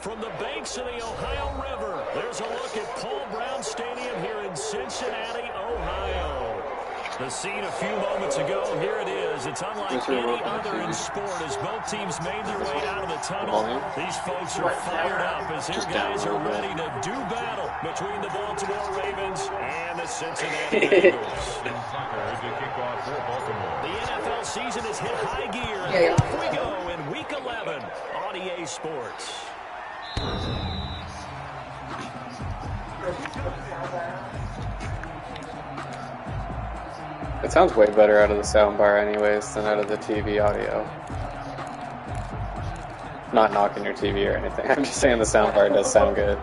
From the banks of the Ohio River, there's a look at Paul Brown Stadium here in Cincinnati, Ohio. The scene a few moments ago, here it is. It's unlike any other in sport as both teams made their way out of the tunnel. These folks are fired up as their guys are ready to do battle between the Baltimore Ravens and the Cincinnati Bengals. The NFL season has hit high gear, and off we go in Week 11 on EA Sports. It sounds way better out of the soundbar anyways than out of the TV audio. Not knocking your TV or anything. I'm just saying the soundbar does sound good.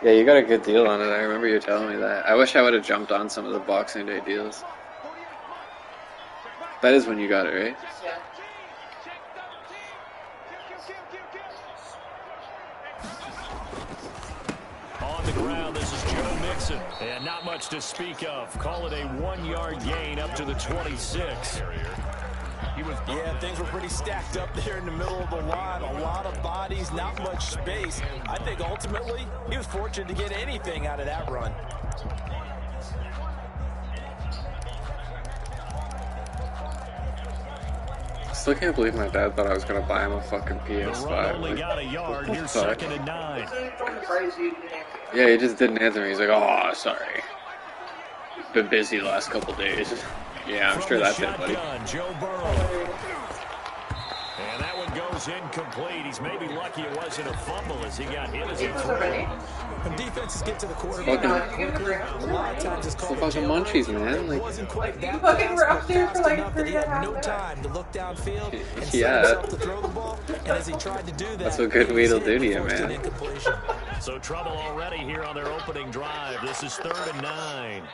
Yeah, you got a good deal on it. I remember you telling me that. I wish I would have jumped on some of the Boxing Day deals. That is when you got it, right? Yeah. On the ground, this is Joe Mixon. And not much to speak of. Call it a 1-yard gain up to the 26. Yeah, things were pretty stacked up there in the middle of the line. A lot of bodies, not much space. I think ultimately he was fortunate to get anything out of that run. Still can't believe my dad thought I was gonna buy him a fucking PS5. The run only got a yard. Here's second and 9. Yeah, he just didn't answer me. He's like, "Oh, sorry. Been busy the last couple days." Yeah, I'm sure that's it, buddy. Joe Burrow. And that one goes incomplete. He's maybe lucky it wasn't a fumble as he got hit as he threw. When defenses get to the quarterback, a lot of times it's called fucking munchies, man. Like, wasn't quite that fucking were up there for like enough that he had no time to look downfield and set himself to throw the ball. And as he tried to do that, that's what good weed will do to you, man. So trouble already here on their opening drive. This is 3rd and 9.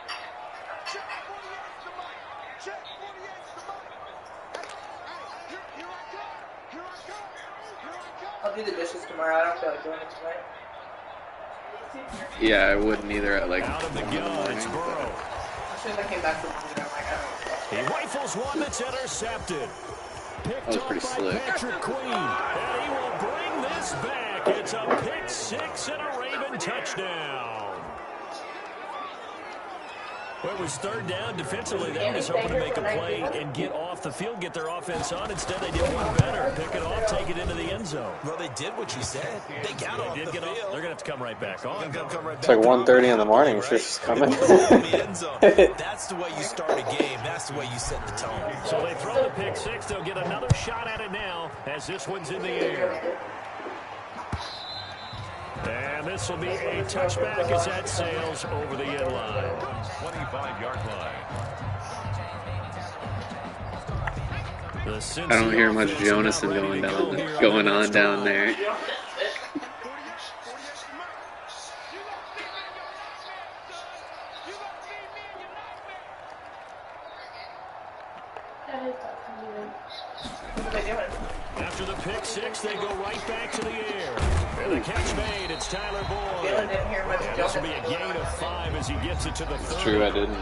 I'll do the dishes tomorrow. I don't feel like doing it tonight. Yeah, I wouldn't either at like out of the gun, it's Burrow. As soon as I came back from the I'm like, I don't know. He rifles one that's intercepted. Picked that was pretty slick. Patrick Queen, and he will bring this back. It's a pick 6 and a Raven touchdown. Well, it was 3rd down defensively. They were just hoping to make a play and get off the field, get their offense on. Instead, they did one better. Pick it off, take it into the end zone. Well, they did what you said. They got off the field. They're going to have to come right back on. It's like 1:30 in the morning. It's just coming. That's the way you start a game. That's the way you set the tone. So they throw the pick 6. They'll get another shot at it now as this one's in the air. And this will be a touchback as that sails over the end line. 25-yard line. I don't hear much Jonathan going on down there. After the pick 6, they go right back to the air. And the catch made, it's Tyler Boyd. And this will be a gain of 5 as he gets it to the 30. It's true, I didn't.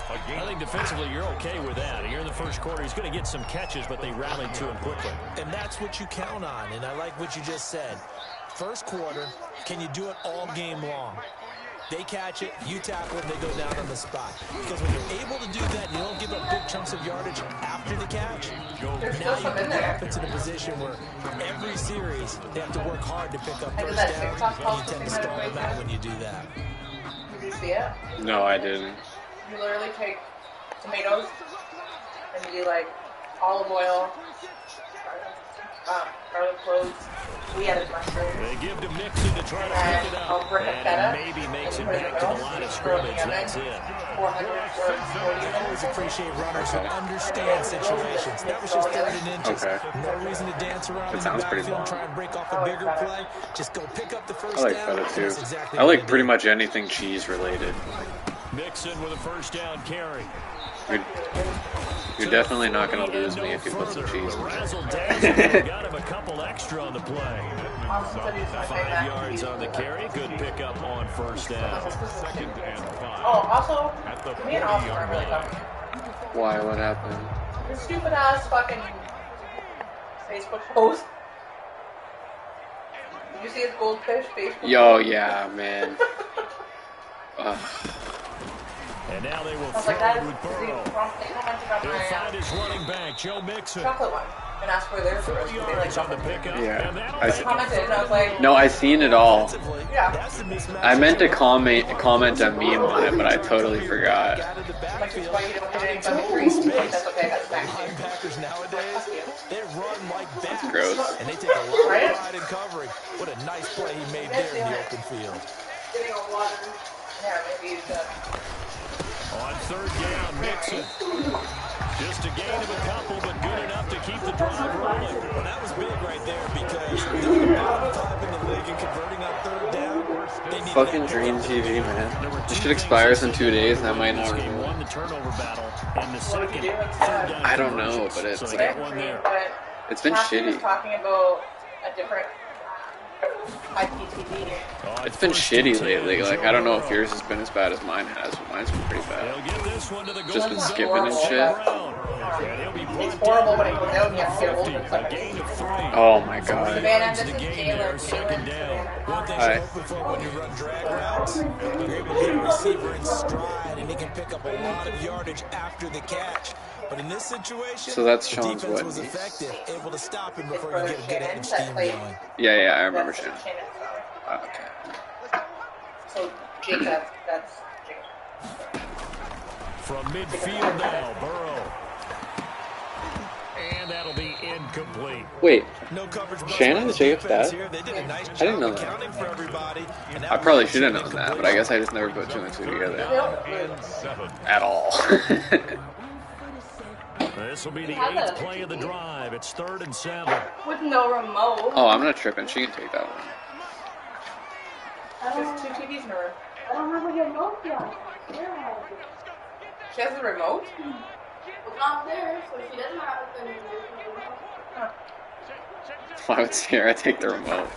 I think defensively you're okay with that. Here in the first quarter, he's going to get some catches, but they rallied to him quickly. And that's what you count on, and I like what you just said. First quarter, can you do it all game long? They catch it, you tackle it, they go down on the spot. Because when you're able to do that, you don't give up big chunks of yardage after the catch. Now you put the offense in a position where every series they have to work hard to pick up first down, and you tend to stall them out when you do that. Did you see it? No, I didn't. You literally take tomatoes and you do like olive oil, garlic cloves. We added mushrooms. They give to Mixon to try to pick it up. And maybe makes it back to the line of scrimmage. That's it. I always appreciate runners who understand situations. That was just 3rd and inches. Okay. No reason to dance around in the backfield and try and break off a bigger play. Just go pick up the first down. I like feta too. I like pretty much anything cheese related. Mixon with a first down carry. You're definitely not going to lose me if you put some cheese in there. Got him a couple extra on the play. 5 yards on the carry. Good pickup on first down. 2nd and 5. Oh, also, me and Austin are really tough. Why? What happened? Your stupid ass fucking Facebook post. Did you see his goldfish Facebook? Yo, yeah, man. And now they will I was throw like, that it is with Burrow. He'll Find his running back, Joe Mixon. chocolate one. And ask where theirs 4 was. They like yards on the chocolate. pickup. Yeah. And that'll I make it commented and I was like, No, I seen it all. yeah. I meant to comment a meme on it, but I totally forgot. Like, it's why you don't get any fucking grease. Like, that's okay, that's back to you. Linebackers nowadays, they run like bats. That's gross. And they take a lot of pride in covering. What a nice play he made there in the open field. Getting a water. Yeah, maybe you should. On third down, Mixon. Just a gain of a couple, but good enough to keep the drive rolling. Well, that was big right there because they're the bottom 5 in the league and converting on third down. They need Fucking Dream TV, man. This shit expires in 2 days, and I might not Game renew won it. the turnover battle, and the What did second, you do third down I don't know, conversions. but it's So they like- got one there. But It's been Matthew was shitty. talking about a different IPTV. It's been shitty lately. Like, I don't know if yours has been as bad as mine has, but mine's been pretty They'll bad. get this one to the Just been goal. skipping and shit. It's horrible when it goes out and you have to get hold of it. A gain of 3. Oh my god. Savannah, this The is game Jalen. there, second down. One thing Hi. you're hoping for when you run drag routes, you're able to get a receiver in stride, and he can pick up a lot of yardage after the catch. But in this situation, So that's the Sean's defense what, was niece? effective, able to stop him His before you brother get a good Shannon end that scheme played. going. Yeah, I remember That's Shannon. Shannon's son. Okay. So Jake, that's Jake. From midfield now, Burrow. And that'll be incomplete. Wait, No coverage bust Shannon by is the Jacob's defense dad? here. They did a nice job didn't know that. accounting for everybody. And that I probably was should have an known that, but I guess I just never put two and two together. Nope. At all. This will be the How's that 8th a play of the TV? drive. It's 3rd and 7. With no remote. Oh, I'm not tripping. She can take that one. There's 2 TVs in a room. I don't have a remote yet. Yeah. She has a remote? It's not there, so she doesn't have it. Then Huh. Why would Sierra take the remote?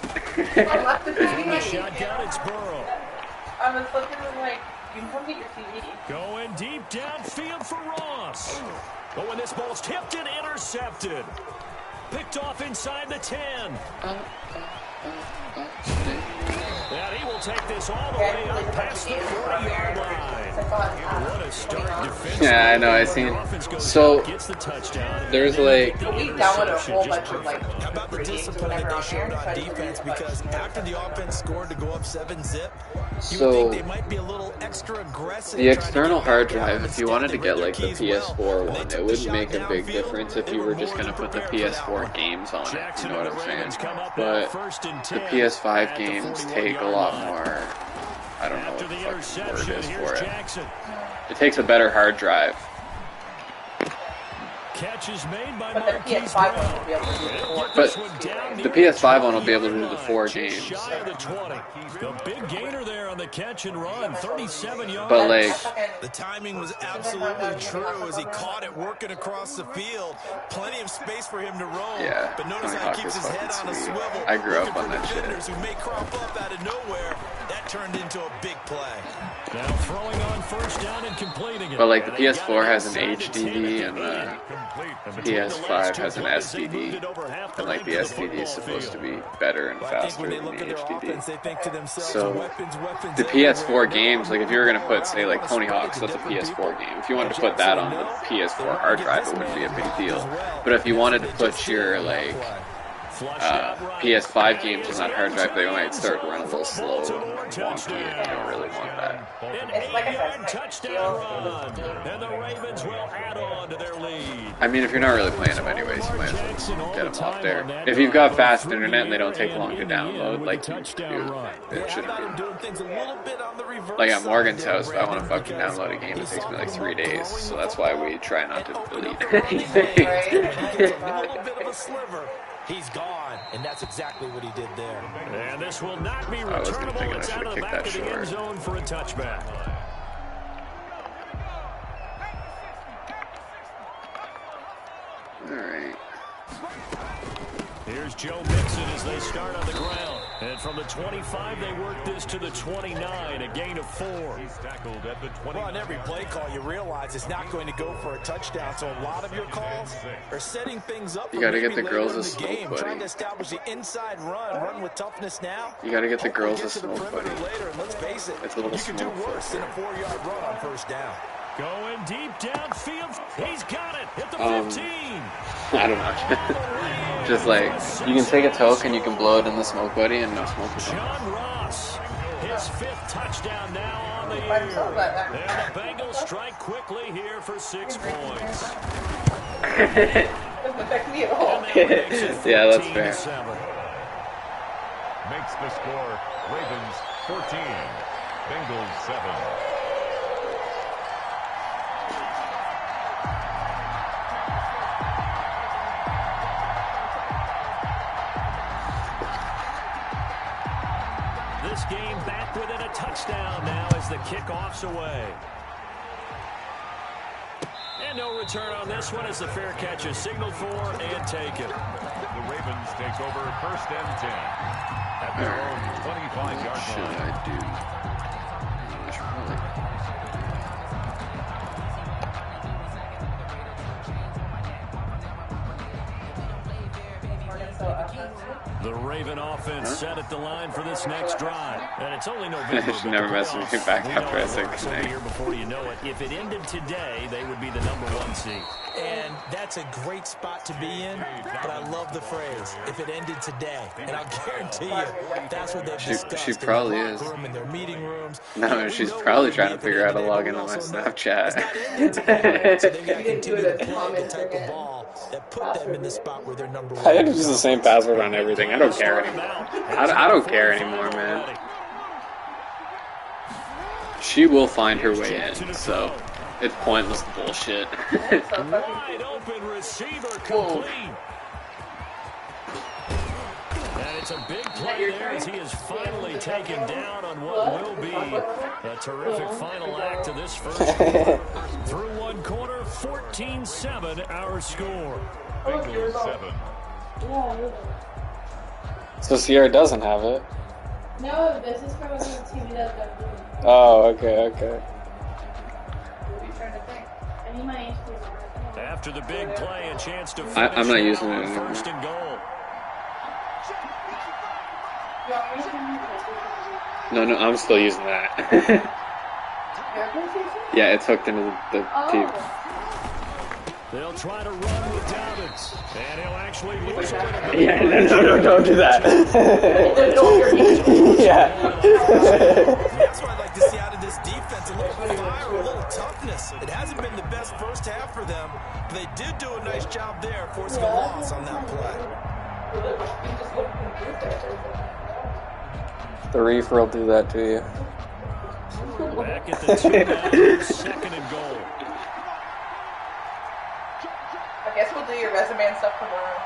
I left the From the TV. shotgun, it's Burrow. I was looking and like, you can come get your TV. Going deep downfield for Ross. But when this ball's tipped and intercepted. Picked off inside the 10. And he will take this all the way up past the 40-yard line. What a start defensively. Yeah, I know, I seen- The offense goes so, up, gets the touchdown, there's and then like- the We downloaded a interception whole just bunch of like How about the discipline that they showed on defense? Because after the offense scored to go up 7-zip, you would So, think they might be a little extra aggressive. the trying to external get hard back down. drive, if you Instead, wanted to they get read like the their keys PS4 well. They one, took it the would shot make a big downfield. difference if They you were were just more going to than put the prepared for that PS4 one. games on it. Jackson You know and what I'm the saying? Ravens come up now, But 1st and the 10 PS5 at the games 41-yard take a lot line. more. I don't know After what the the fucking word interception, is here's for it. Jackson. It takes a better hard drive. Catch is made by But the Marquise PS5 Brown. one will be able to do it. Get But this one down the near PS5 one will be able to do the 20-yard 4 line, games. just shy of the 20. The big gainer there on the catch and run, 37 yards. But like, The timing was absolutely true as he caught it working across the field. Plenty of space for him to roam. Yeah, But notice Tony how Hawk he keeps is his head fucking on a sweet. swivel. I grew up looking on for that shit. defenders who may crop up out of nowhere. That turned into a big play. Now throwing on 1st down and completing it. but like the And they got PS4 it has an inside the 10 HDD at and the the 8. And between the last PS5 two has an plays, they moved SDD. it over half And like the length of SDD is football supposed to field. be better and Well, I think faster when they than look the at their offense, HDD. they think to themselves, So, weapons The everywhere. PS4 games, like if you were gonna All put, around, say, they like wanna Tony spread it Hawk, to so that's a different PS4 people. game. If you wanted to And put that Jackson on the knows PS4 they hard wanna drive, get it wouldn't be a this big man deal. as well. But if you wanted to They put just your did like that play. Flushed out right. PS5 games on that hard drive, they might start running a little slow and wonky, and you don't really want that. An It's like I said, 8-yard touchdown run. And the Ravens will add on to their lead. I mean, if you're not really playing them anyways, you might as well get them off there. If you've got fast internet and they don't take long to download, like you do, it shouldn't How about him be. doing things a little bit on the reverse Like at side Morgan's there, house, if I want to Brandon, fucking because download a game, he it takes me like saw 3 them days. throwing So the that's why ball we try not to and open delete up the running anything. lanes. When he gets a little bit of a sliver, he's gone, and that's exactly what he did there. And this will not be I was returnable. thinking I It's out should've of the kicked back that of the end short. zone for a touchback. Alright. Here's Joe Mixon as they start on the ground. And from the 25, they work this to the 29, a gain of 4. He's tackled at the 20. Well, on every play call, you realize it's not going to go for a touchdown. So a lot of your calls are setting things up. You got to get the girls a smoke, game, buddy. trying to establish the inside run with toughness now. You got to get the girls a smoke, buddy. Later, and let's face it, it's a little you can do worse than a 4-yard run on first down. Going deep downfield. He's got it at the 15. I don't know. Just like, you can take a toke and you can blow it in the smoke, buddy, and no smoke. John Ross, his 5th touchdown now on the year. And the Bengals strike quickly here for 6 points. Yeah, that's fair. Makes the score Ravens 14, Bengals 7. This game back within a touchdown now as the kickoff's away. And no return on this one as the fair catch is signaled for and taken. The Ravens take over 1st and 10 at their own 25-yard line. Should I do? The Raven offense set at the line for this next drive. And it's only November. She never messed with me back after I said good night. Before you know it, if it ended today, they would be the #1 seed. And that's a great spot to be in, but I love the phrase, if it ended today. And I'll guarantee you, that's what they've discussed. She probably is. In their meeting rooms. No, she's probably trying to figure out how to log into my Snapchat. So they've got to continue to play the type of ball that put them in the spot where they're #1. I use the same password on everything. I don't care anymore. I don't care anymore, man. She will find her way in, so it's pointless bullshit. Wide open receiver complete. And it's a big play there as he is finally taken down on what will be a terrific final act of this first quarter. Through one quarter, 14-7 our score. Bengals 7. So Sierra doesn't have it. No, this is from a TV that got blue. Oh, okay. What are you trying to think? I need my HP. After the big play, a chance to finish I'm not using it anymore. 1st and goal. No, I'm still using that. Yeah, it's hooked into the TV. They'll try to run with Dobbins, and he'll actually lose a little bit. Yeah, no, don't do that. Yeah. That's what I'd like to see out of this defense. A little fire, a little toughness. It hasn't been the best first half for them, but they did do a nice job there, forcing a loss on that play. The reefer will do that to you. Back at the 2 now, 2nd and goal. I guess we'll do your resume and stuff tomorrow.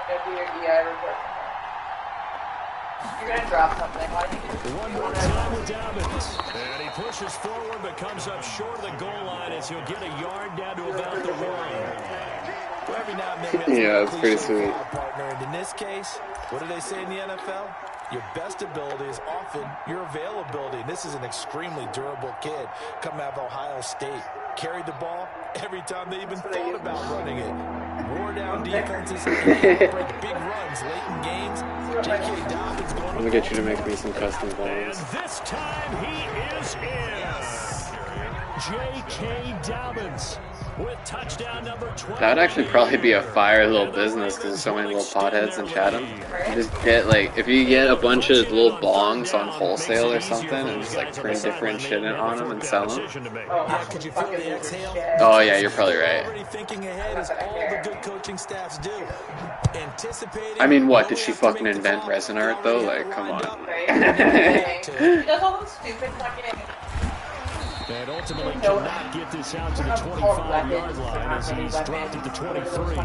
I'm gonna do your EI report tomorrow. You're gonna drop something. Why don't you do One more time with Dobbins. And he pushes forward but comes up short of the goal line as he'll get a yard down to about the 1. Yeah, that's pretty sweet. Partner. And in this case, what do they say in the NFL? Your best ability is often your availability. And this is an extremely durable kid coming out of Ohio State. Carried the ball every time they even thought about running it. Wore down defenses, break big runs late in games. J.K. Dobbins going. I'm gonna get you to make me some custom plays. And this time he is in. J.K. Dobbins with touchdown number 12. That would actually probably be a fire little business because there's so many little potheads in Chatham. You just get like, if you get a bunch of little bongs on wholesale or something and just like print different shit on them and sell them. Yeah, could you feel the exhale? Oh yeah, you're probably right. Already thinking ahead is all the good coaching staffs do. Anticipating. I mean, what, did she fucking invent resin art though? Like, come on. He does all those stupid fucking And ultimately cannot get this out to the 25-yard line as he's dropped at the 23.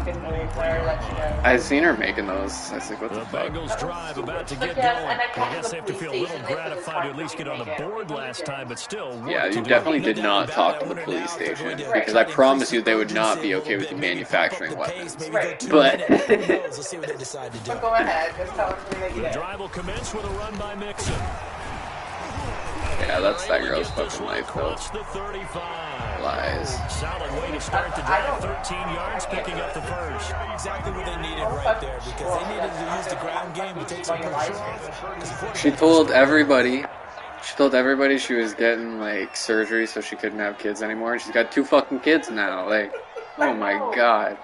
I've seen her making those. I was like, what the fuck? Bengals drive about to get going. I guess they have to feel a little gratified to at least get on the board last time, but still. Yeah, you definitely did not talk to the police station because I promise you they would not be okay with you manufacturing weapons. But go ahead, just tell us what The drive will commence with a run by Mixon. yeah, that's that girl's fucking life, though. Lies. Solid way to start the drive. 13 yards, picking up the first. Exactly what they needed right there because they needed to use the ground game to take some pressure off. She told everybody she was getting like surgery so she couldn't have kids anymore. And she's got 2 fucking kids now. Like, oh my god.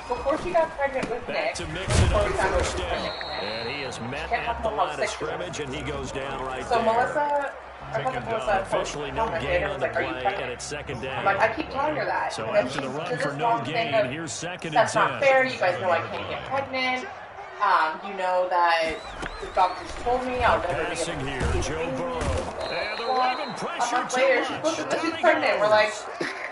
Before she got pregnant with Nick, to Mixon on first down. And he is met at the line of scrimmage, and he goes down right so there. Melissa, officially no gain on the play, and it's second down. I'm like, I keep telling her that. So and then after the run she's for this no long gain, thing of, here's second and that's 10. not fair. You guys know I can't get pregnant. You know that the doctors told me I'll never be Passing able here, Joe Burrow. And the Raven A pressure month later, she's pregnant. We're like,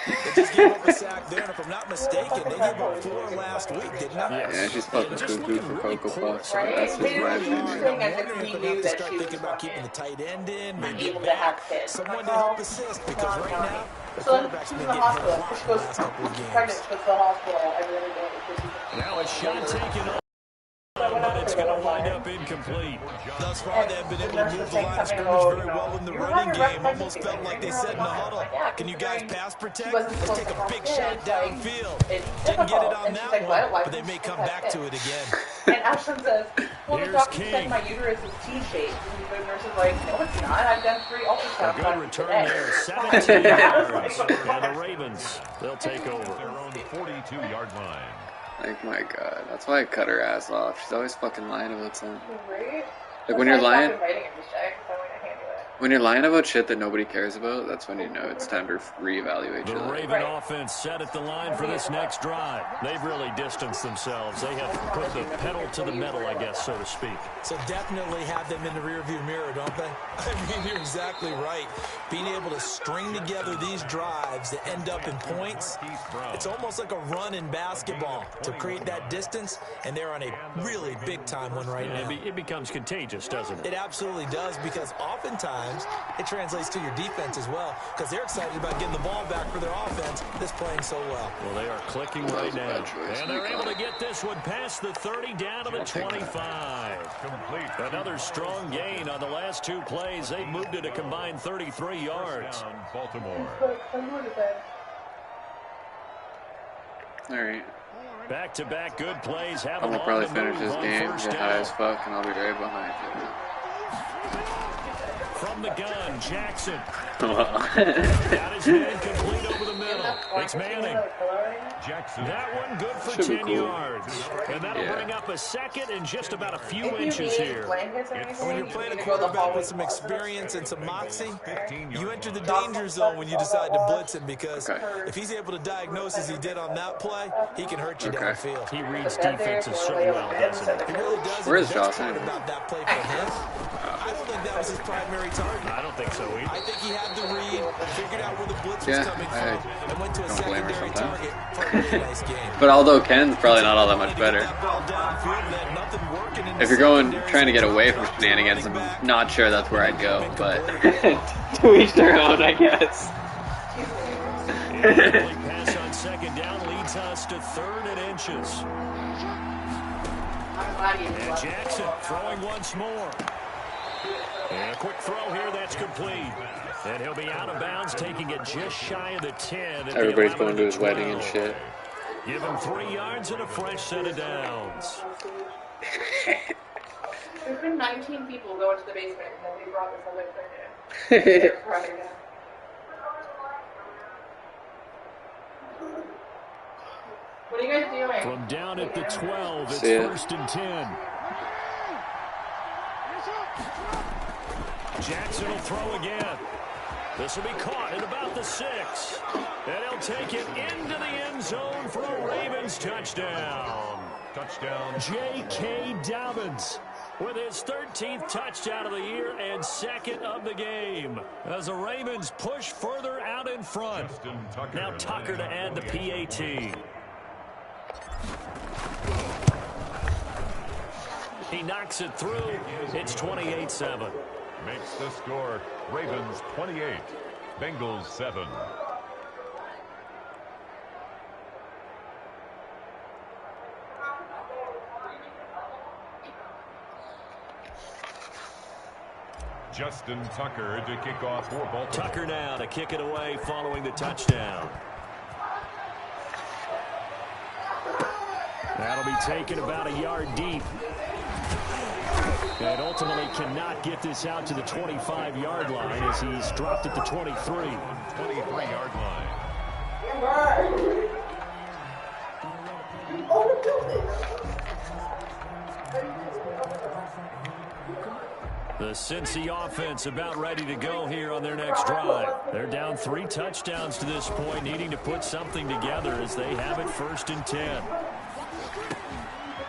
They just gave up a sack there, and if I'm not mistaken, they gave up 4 last week, didn't they? Yeah, she's fucking cuckoo for Cocoa Puffs. So right? that's just They my were opinion. saying as if we knew that Start she was thinking about keeping the tight end in, maybe able to have kids. someone to That's all. help assist because right now the So then quarterback's she's been in the getting hurt a hospital. lot She the goes last couple of games. pregnant. She goes to the hospital every other day because she's Now a shot taken off, but it's going to wind up incomplete. Thus far, they've been able to move the line of scrimmage very well in the running game. Almost felt like they said in the huddle, can you guys pass protect? Let's take a big shot downfield. Didn't get it on that one, but they may come back to it again. And Ashton says, well, the Here's doctor King. said my uterus is T-shaped. And the nurse is like, no, it's not. I've done 3 ultrasound Good tests return today. there, 17 yards. And the Ravens, they'll take over. Their own 42-yard line. Like, my god. That's why I cut her ass off. She's always fucking lying about something. Right? Like, when you're lying, When you're about shit that nobody cares about, that's when you know it's time to reevaluate The your life. Raven offense set at the line for this next drive. They've really distanced themselves. They have put the pedal to the metal, I guess, so to speak. So definitely have them in the rearview mirror, don't they? I mean, you're exactly right. Being able to string together these drives that end up in points, it's almost like a run in basketball to create that distance, and they're on a really big-time one right now. It becomes contagious, doesn't it? It absolutely does, because oftentimes it translates to your defense as well, because they're excited about getting the ball back for their offense that's playing so well. Well, they are clicking right now. And they're able to get this one past the 30 down to the 25. Complete. Another strong gain on the last 2 plays. They moved it a combined 33 yards. Down, Baltimore. Alright. Back-to-back good plays. Have I'm them gonna probably on the finish move this on game, first get high down. as fuck, and I'll be right behind you. From the gun, Jackson. Well, Got his man complete over the middle. It's Manning. Jackson. That one good for Should be 10 cool. yards. And that'll Yeah. bring up a second and just about a few inches here. When you're playing a quarterback with some experience and some moxie, you enter the danger zone when you decide to blitz him, because if he's able to diagnose as he did on that play, he can hurt you downfield. He reads defenses so well, doesn't He he? really does. Where And is the best Josh part anyway? about that play for him, I don't think that was his primary target. I don't think so either. I think he had the read, figured out where the blitz was Yeah, coming I from, and went to a don't blame her secondary sometimes. target for a really nice game. but although Ken's probably not all that much better. That ball downfield, and had nothing working in the If you're going secondary, trying to get away from shenanigans, I'm not sure that's where I'd go, but to each their own, I guess. Incomplete pass on second down leads us to 3rd and inches. And Jackson throwing once more. And a quick throw here, that's complete. And he'll be out of bounds, taking it just shy of the 10. Everybody's going to his wedding and shit. Give him 3 yards and a fresh set of downs. There's been 19 people going to the basement, and then we brought this other thing in. What are you guys doing? From down at the 12, it's See ya. 1st and 10. Jackson will throw again. This will be caught at about the 6. And he'll take it into the end zone for a Ravens touchdown. Touchdown. J.K. Dobbins. with his 13th touchdown of the year and second of the game. As the Ravens push further out in front. Now Tucker to add the PAT. He knocks it through. It's 28-7. Makes the score Ravens 28, Bengals 7. Justin Tucker to kick off for Baltimore. Tucker now to kick it away following the touchdown. That'll be taken about a yard deep. And ultimately cannot get this out to the 25-yard line as he's dropped it to 23. 23-yard line. The Cincy offense about ready to go here on their next drive. They're down 3 touchdowns to this point, needing to put something together as they have it 1st and 10.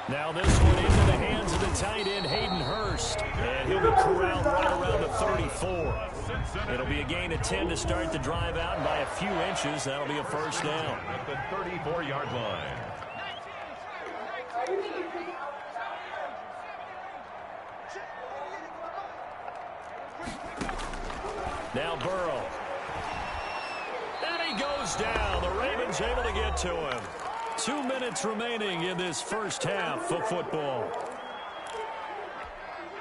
Now this one into the hands of the tight end, Hayden Hurst. And he'll be corralled right around the 34. It'll be a gain of 10 to start the drive out, and by a few inches, that'll be a 1st down. At the 34-yard line. Now Burrow. And he goes down. The Ravens able to get to him. 2 minutes remaining in this first half of football.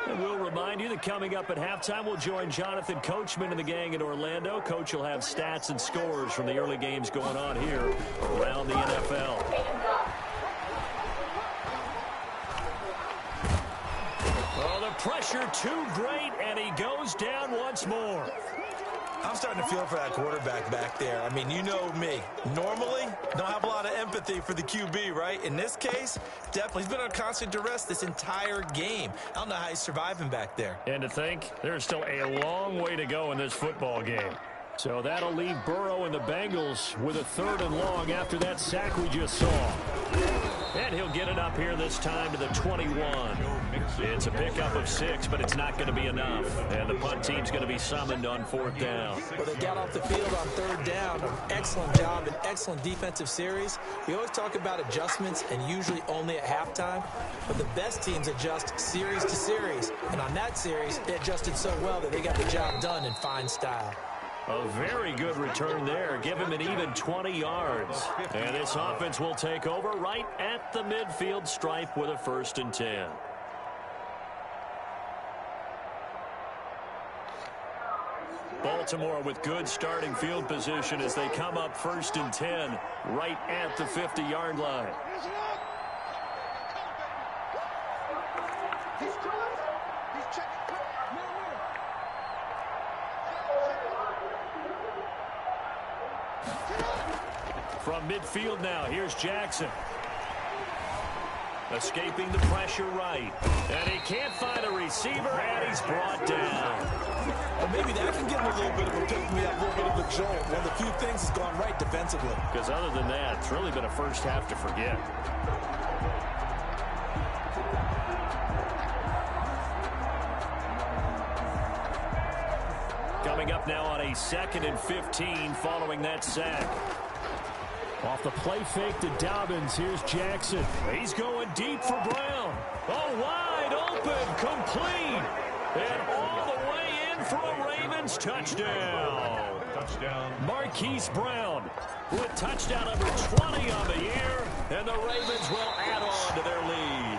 And we'll remind you that coming up at halftime, we'll join Jonathan Coachman and the gang in Orlando. Coach will have stats and scores from the early games going on here around the NFL. Oh, the pressure too great, and he goes down once more. I'm starting to feel for that quarterback back there. I mean, you know me. Normally, don't have a lot of empathy for the QB, right? In this case, definitely. He's been on constant duress this entire game. I don't know how he's surviving back there. And to think, there's still a long way to go in this football game. So that'll leave Burrow and the Bengals with a 3rd and long after that sack we just saw. And he'll get it up here this time to the 21. It's a pickup of 6, but it's not going to be enough. And the punt team's going to be summoned on 4th down. Well, they got off the field on 3rd down. Excellent job, an excellent defensive series. We always talk about adjustments and usually only at halftime. But the best teams adjust series to series. And on that series, they adjusted so well that they got the job done in fine style. A very good return there. Give him an even 20 yards. And this offense will take over right at the midfield stripe with a 1st and 10. Baltimore with good starting field position as they come up 1st and 10 right at the 50-yard line. From midfield now, here's Jackson. Escaping the pressure right. And he can't find a receiver, and he's brought down. Well, maybe that can give him a little bit of a pick-me-up, a little bit of a jolt. One of the few things has gone right defensively. Because other than that, it's really been a first half to forget. Coming up now on a 2nd and 15 following that sack. Off the play fake to Dobbins. Here's Jackson. He's going deep for Brown. Oh, wide open, complete. And all the way in for a Ravens touchdown. Marquise Brown with touchdown number 20 on the year. And the Ravens will add on to their lead.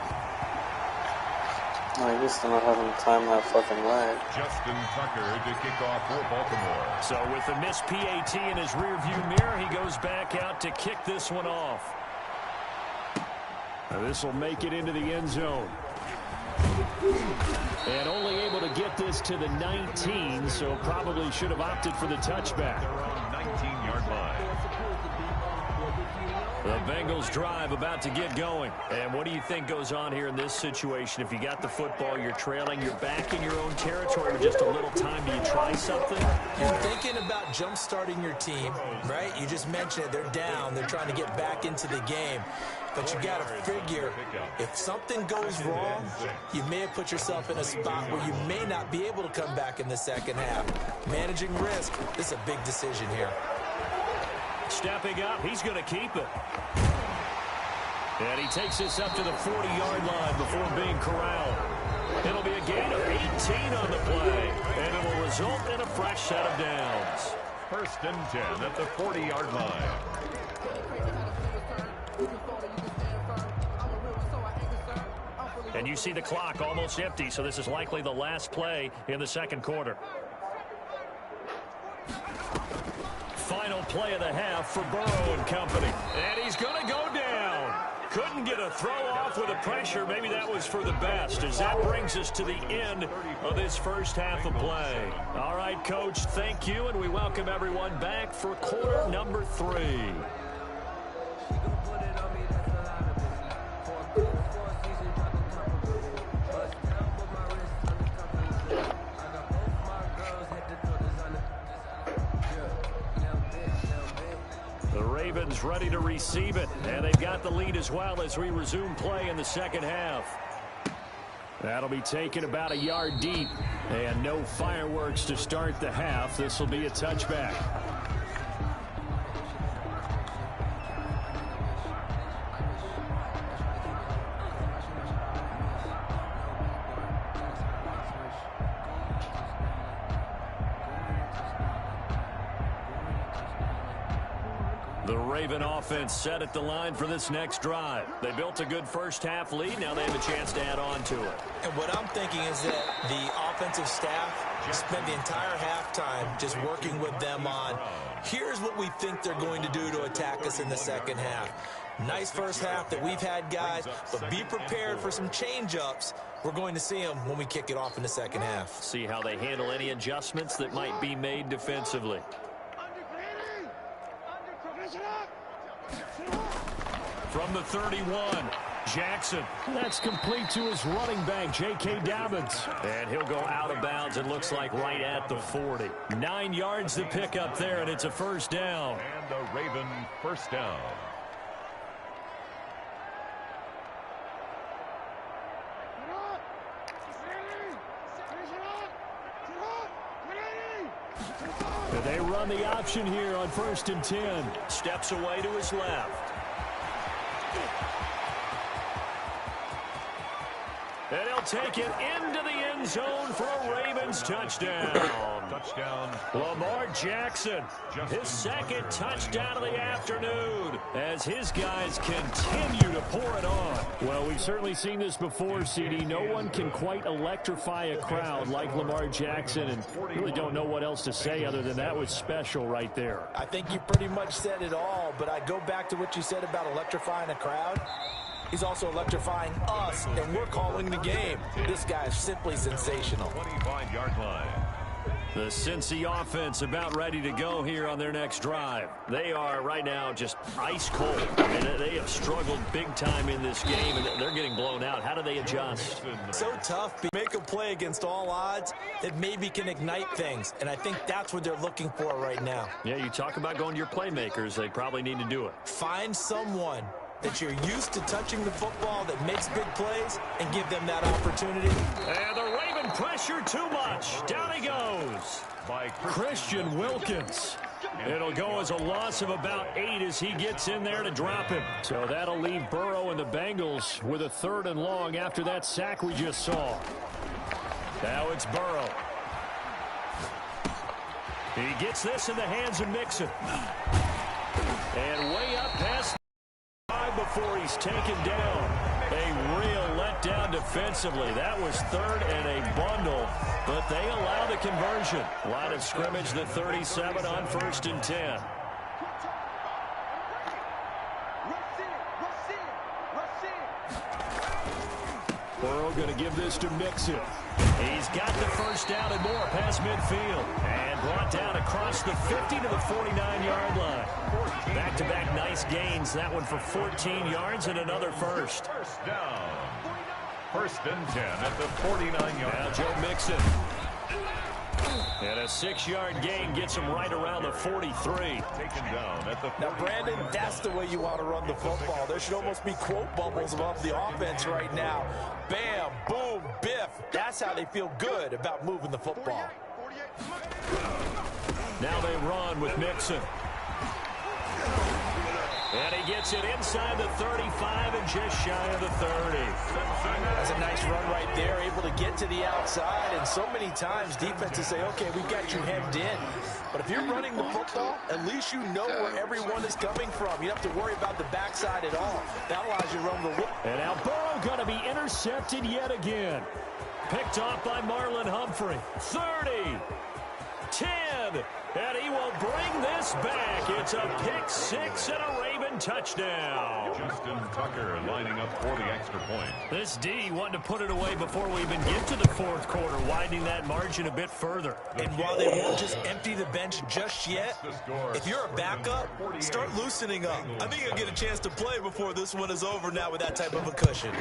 I used to not having time that fucking way. Justin Tucker to kick off for Baltimore. So with the missed PAT in his rearview mirror, he goes back out to kick this one off. Now this will make it into the end zone. And only able to get this to the 19, so probably should have opted for the touchback. They're on 19-yard line. The Bengals drive about to get going. And what do you think goes on here in this situation? If you got the football, you're trailing, you're back in your own territory with just a little time. Do you try something? You're thinking about jump-starting your team, right? You just mentioned it. They're down. They're trying to get back into the game. But you got to figure, if something goes wrong, you may have put yourself in a spot where you may not be able to come back in the second half. Managing risk, this is a big decision here. Stepping up, he's going to keep it. And he takes this up to the 40-yard line before being corralled. It'll be a gain of 18 on the play, and it will result in a fresh set of downs. 1st and 10 at the 40-yard line. And you see the clock almost empty, so this is likely the last play in the second quarter. Final play of the half for Burrow and company. And he's going to go down. Couldn't get a throw off with the pressure. Maybe that was for the best, as that brings us to the end of this first half of play. All right, Coach, thank you, and we welcome everyone back for quarter number 3. The Ravens ready to receive it, and they've got the lead as well as we resume play in the second half. That'll be taken about a yard deep, and no fireworks to start the half. This will be a touchback. The Raven offense set at the line for this next drive. They built a good first half lead. Now they have a chance to add on to it. And what I'm thinking is that the offensive staff spent the entire halftime just working with them on, here's what we think they're going to do to attack us in the second half. Nice first half that we've had, guys, but be prepared for some change-ups. We're going to see them when we kick it off in the second half. See how they handle any adjustments that might be made defensively. From the 31, Jackson. That's complete to his running back, J.K. Dobbins. And he'll go out of bounds, it looks like, right at the 40. 9 yards to pick up there, and it's a first down. And the Raven first down. And they run the option here on 1st and 10. Steps away to his left. And he'll take it into the end zone for a Ravens touchdown. Touchdown. Lamar Jackson, his second touchdown of the afternoon, as his guys continue to pour it on. Well, we've certainly seen this before, CD. No one can quite electrify a crowd like Lamar Jackson, and really don't know what else to say other than that was special right there. I think you pretty much said it all, but I go back to what you said about electrifying a crowd. He's also electrifying us, and we're calling the game. This guy is simply sensational. 25-yard line. The Cincy offense about ready to go here on their next drive. They are right now just ice cold. I mean, they have struggled big time in this game, and they're getting blown out. How do they adjust? So tough. Make a play against all odds that maybe can ignite things, and I think that's what they're looking for right now. Yeah, you talk about going to your playmakers. They probably need to do it. Find someone that you're used to touching the football that makes big plays and give them that opportunity. And the Raven pressure too much. Down he goes by Christian Wilkins. It'll go as a loss of about 8 as he gets in there to drop him. So that'll leave Burrow and the Bengals with a 3rd and long after that sack we just saw. Now it's Burrow. He gets this in the hands of Mixon. And way up past before he's taken down. A real letdown defensively. That was 3rd and a bundle, but they allow the conversion. Line of scrimmage, the 37 on 1st and 10. Burrow going to give this to Mixon. He's got the first down and more past midfield. And brought down across the 50 to the 49-yard line. Back-to-back nice gains. That one for 14 yards and another first. First down. 1st and 10 at the 49-yard line. Now Joe Mixon. And a 6-yard gain gets him right around the 43. Taken down at the 40. Now, Brandon, that's the way you want to run the football. There should almost be quote bubbles above the offense right now. Bam, boom, biff. That's how they feel good about moving the football. Now they run with Mixon. And he gets it inside the 35 and just shy of the 30. That's a nice run right there, able to get to the outside. And so many times defenses say, okay, we've got you hemmed in. But if you're running the football, at least you know where everyone is coming from. You don't have to worry about the backside at all. That allows you to run the look. And now Burrow going to be intercepted yet again. Picked off by Marlon Humphrey. 30. 10. And he will bring this back. It's a pick six and a Raven touchdown. Justin Tucker lining up for the extra point. This D wanted to put it away before we even get to the fourth quarter, widening that margin a bit further. And while they won't just empty the bench just yet, if you're a backup, start loosening up. I think you'll get a chance to play before this one is over now with that type of a cushion.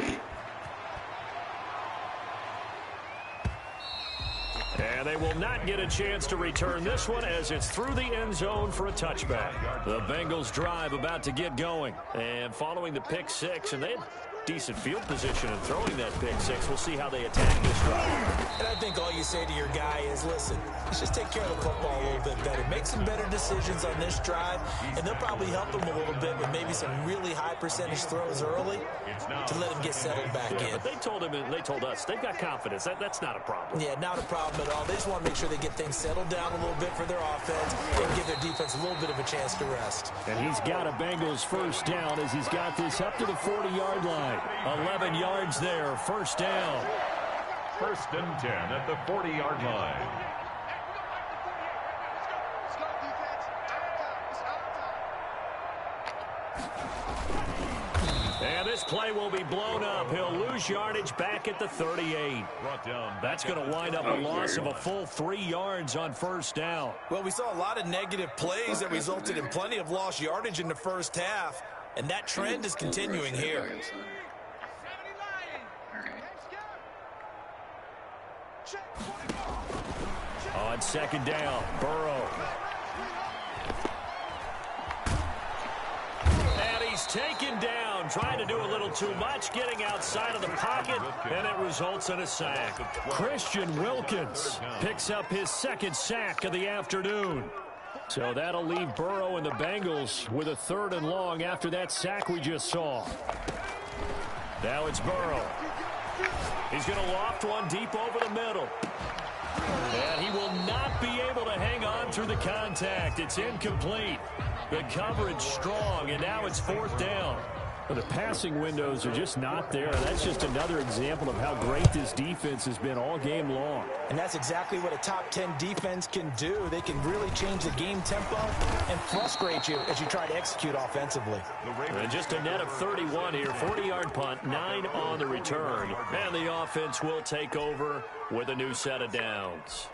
And they will not get a chance to return this one as it's through the end zone for a touchback. The Bengals drive about to get going. And following the pick six, and they had decent field position in throwing that pick six. We'll see how they attack this drive. And I think all you say to your guy is, listen, let's just take care of the football a little bit better. Make some better decisions on this drive, and they'll probably help him a little bit with maybe some really high percentage throws early to let him get settled back in. But they told him and they told us they've got confidence. That's not a problem. Yeah, not a problem at all. They just want to make sure they get things settled down a little bit for their offense and give their defense a little bit of a chance to rest. And he's got a Bengals first down as he's got this up to the 40-yard line. 11 yards there, first down. First and 10 at the 40-yard line. And this play will be blown up. He'll lose yardage back at the 38. That's going to wind up a loss of a full 3 yards on first down. Well, we saw a lot of negative plays that resulted in plenty of lost yardage in the first half, and that trend is continuing here. On second down, Burrow. And he's taken down, trying to do a little too much, getting outside of the pocket, and it results in a sack. Christian Wilkins picks up his second sack of the afternoon. So that'll leave Burrow and the Bengals with a 3rd and long after that sack we just saw. Now it's Burrow. He's going to loft one deep over the middle. And he will not be able to hang on through the contact. It's incomplete. The coverage strong, and now it's 4th down. Well, the passing windows are just not there. That's just another example of how great this defense has been all game long. And that's exactly what a top 10 defense can do. They can really change the game tempo and frustrate you as you try to execute offensively. And just a net of 31 here. 40-yard punt, 9 on the return. And the offense will take over with a new set of downs.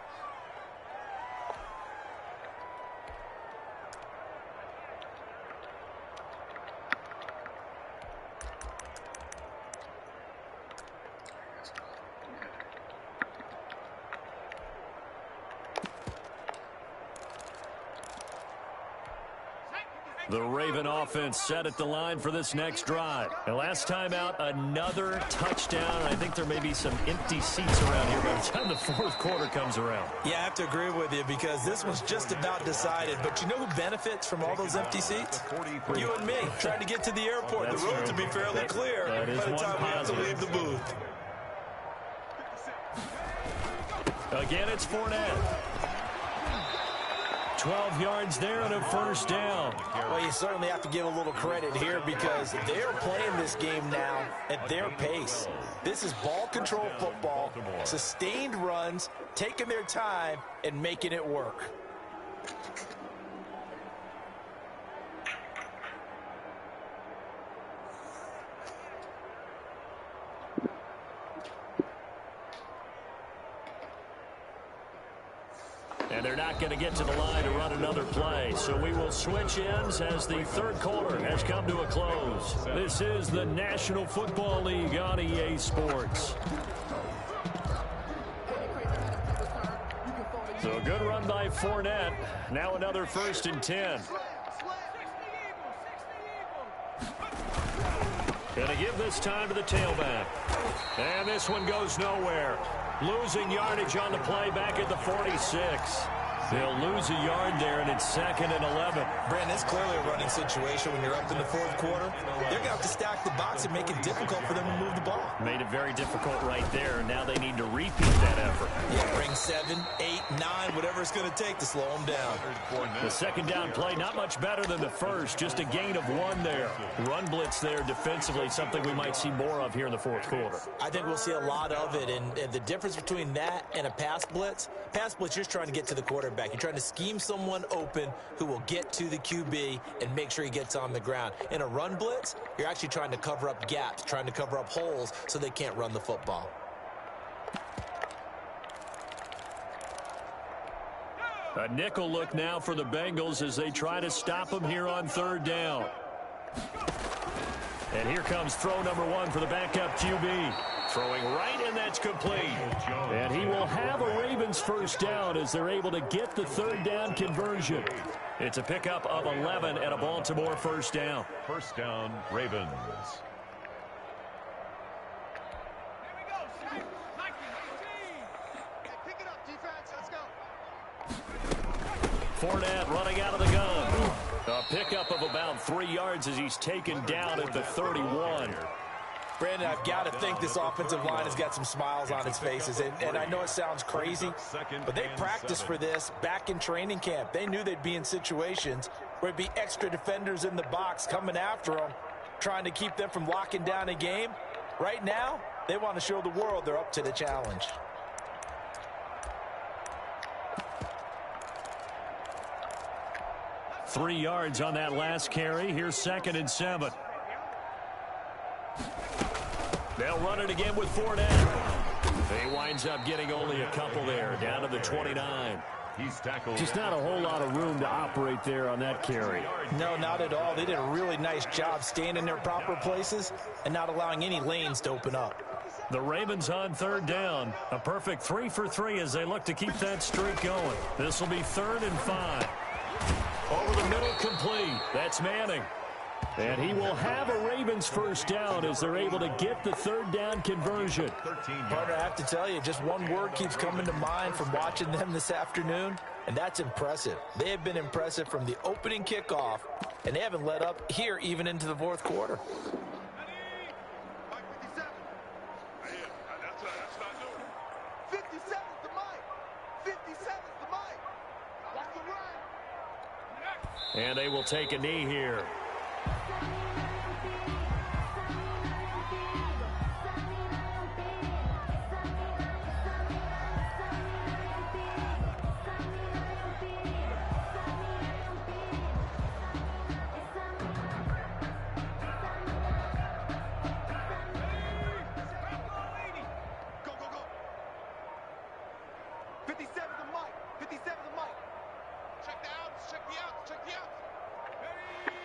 The Raven offense set at the line for this next drive. And last time out, another touchdown. I think there may be some empty seats around here by the time the fourth quarter comes around. Yeah, I have to agree with you because this was just about decided. But you know who benefits from all those empty seats? You and me, trying to get to the airport. The roads will be fairly clear by the time we have to leave the booth. Again, it's Fournette. 12 yards there and a first down. Well, you certainly have to give a little credit here because they're playing this game now at their pace. This is ball control football, sustained runs, taking their time, and making it work. And they're not going to get to the line to run another play. So we will switch ends as the third quarter has come to a close. This is the National Football League on EA Sports. So a good run by Fournette. Now another 1st and 10. Going to give this time to the tailback. And this one goes nowhere. Losing yardage on the play back at the 46. They'll lose a yard there, and it's 2nd and 11. Brandon, it's clearly a running situation when you're up in the 4th quarter. They're going to have to stack the box and make it difficult for them to move the ball. Made it very difficult right there. Now they need to repeat that effort. Yeah, bring 7, 8, 9, whatever it's going to take to slow them down. The 2nd down play, not much better than the 1st. Just a gain of 1 there. Run blitz there defensively, something we might see more of here in the 4th quarter. I think we'll see a lot of it, and the difference between that and a pass blitz, you're just trying to get to the quarterback. You're trying to scheme someone open who will get to the QB and make sure he gets on the ground. In a run blitz, you're actually trying to cover up gaps, trying to cover up holes so they can't run the football. A nickel look now for the Bengals as they try to stop him here on 3rd down. And here comes throw number 1 for the backup QB. Throwing right, and that's complete. And he will have a Ravens 1st down as they're able to get the 3rd down conversion. It's a pickup of 11 and a Baltimore 1st down. 1st down, Ravens. Fournette running out of the gun. A pickup of about 3 yards as he's taken down at the 31. Brandon, I've got to think this offensive line has got some smiles on its faces. And I know it sounds crazy, but they practiced for this back in training camp. They knew they'd be in situations where it'd be extra defenders in the box coming after them, trying to keep them from locking down a game. Right now, they want to show the world they're up to the challenge. Three yards on that last carry. Here's 2nd and 7. They'll run it again with Fournette. He winds up getting only a couple there, down to the 29. He's tackled. Just not a whole lot of room to operate there on that carry. No, not at all. They did a really nice job staying in their proper places and not allowing any lanes to open up. The Ravens on 3rd down. A perfect 3 for 3 as they look to keep that streak going. This will be 3rd and 5. Over the middle, complete. That's Manning. And he will have a Ravens 1st down as they're able to get the 3rd down conversion. Partner, I have to tell you, just one word keeps coming to mind from watching them this afternoon, and that's impressive. They have been impressive from the opening kickoff, and they haven't let up here even into the 4th quarter. And they will take a knee here.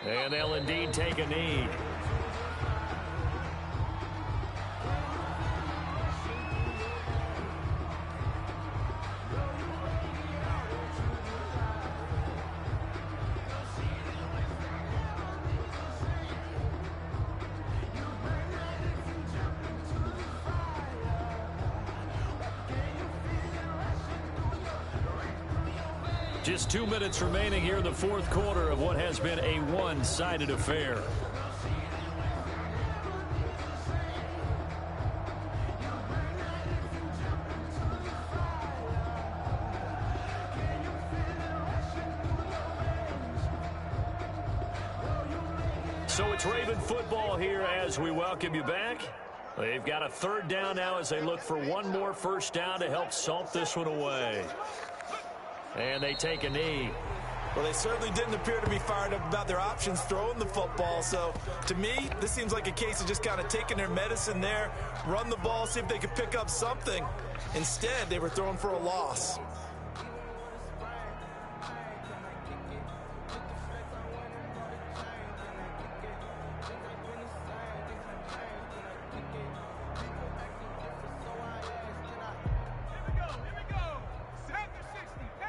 And they'll indeed take a knee. Just 2 minutes remaining here in the 4th quarter of what has been a one-sided affair. So it's Raven football here as we welcome you back. They've got a 3rd down now as they look for one more 1st down to help salt this one away. And they take a knee. Well, they certainly didn't appear to be fired up about their options throwing the football. So, to me, this seems like a case of just kind of taking their medicine there, run the ball, see if they could pick up something. Instead, they were throwing for a loss. Here we go. Set the 60.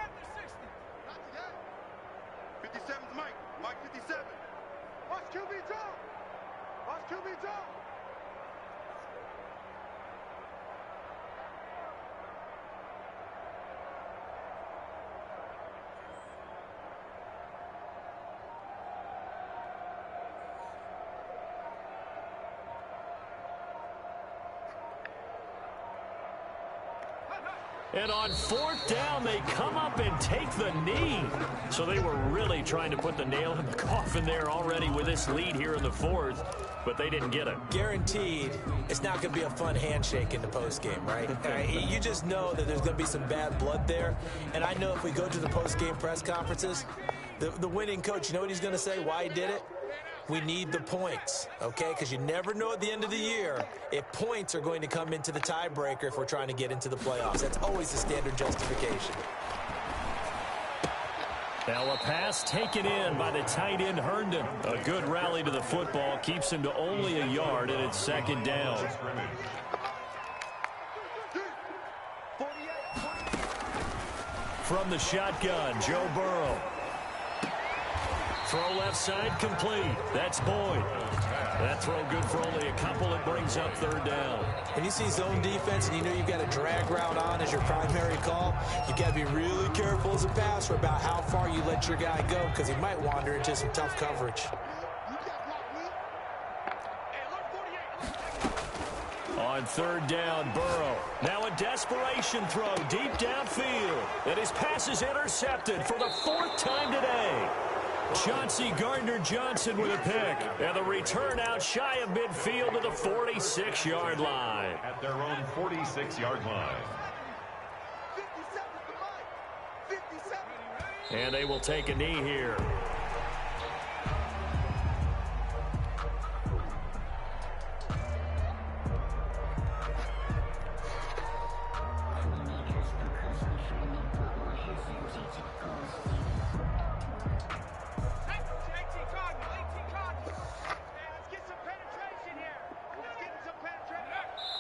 And on fourth down, they come up and take the knee. So they were really trying to put the nail in the coffin there already with this lead here in the fourth, but they didn't get it. Guaranteed, it's not going to be a fun handshake in the postgame, right? You just know that there's going to be some bad blood there. And I know if we go to the postgame press conferences, the winning coach, you know what he's going to say, why he did it? We need the points, okay? Because you never know at the end of the year if points are going to come into the tiebreaker if we're trying to get into the playoffs. That's always the standard justification. Now a pass taken in by the tight end Herndon. A good rally to the football keeps him to only a yard, and it's second down. From the shotgun, Joe Burrow. Throw left side complete. That's Boyd. That throw good for only a couple. It brings up third down. When you see zone defense and you know you've got a drag route on as your primary call, you've got to be really careful as a passer about how far you let your guy go because he might wander into some tough coverage. On third down, Burrow. Now a desperation throw deep downfield. And his pass is intercepted for the fourth time today. Chauncey Gardner-Johnson with a pick. And the return out shy of midfield to the 46-yard line. At their own 46-yard line. And they will take a knee here.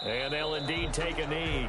And they'll indeed take a knee.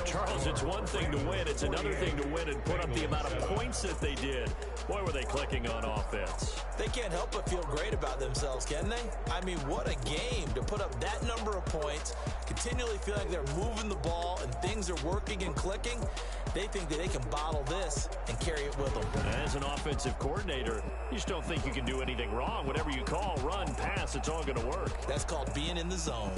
Charles, it's one thing to win. It's another thing to win and put up the amount of points that they did. Boy, were they clicking on offense. They can't help but feel great about themselves, can they? I mean, what a game to put up that number of points, continually feel like they're moving the ball and things are working and clicking. They think that they can bottle this and carry it with them. As an offensive coordinator, you just don't think you can do anything wrong. Whatever you call, run, pass, it's all going to work. That's called being in the zone.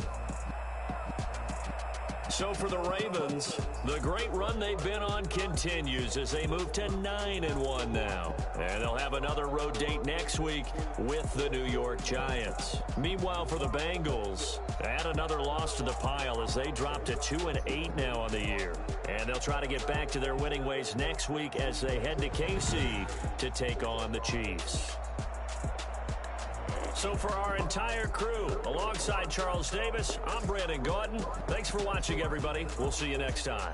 So for the Ravens, the great run they've been on continues as they move to 9-1 now. And they'll have another road date next week with the New York Giants. Meanwhile, for the Bengals, add another loss to the pile as they drop to 2-8 now on the year. And they'll try to get back to their winning ways next week as they head to KC to take on the Chiefs. So for our entire crew, alongside Charles Davis, I'm Brandon Gordon. Thanks for watching, everybody. We'll see you next time.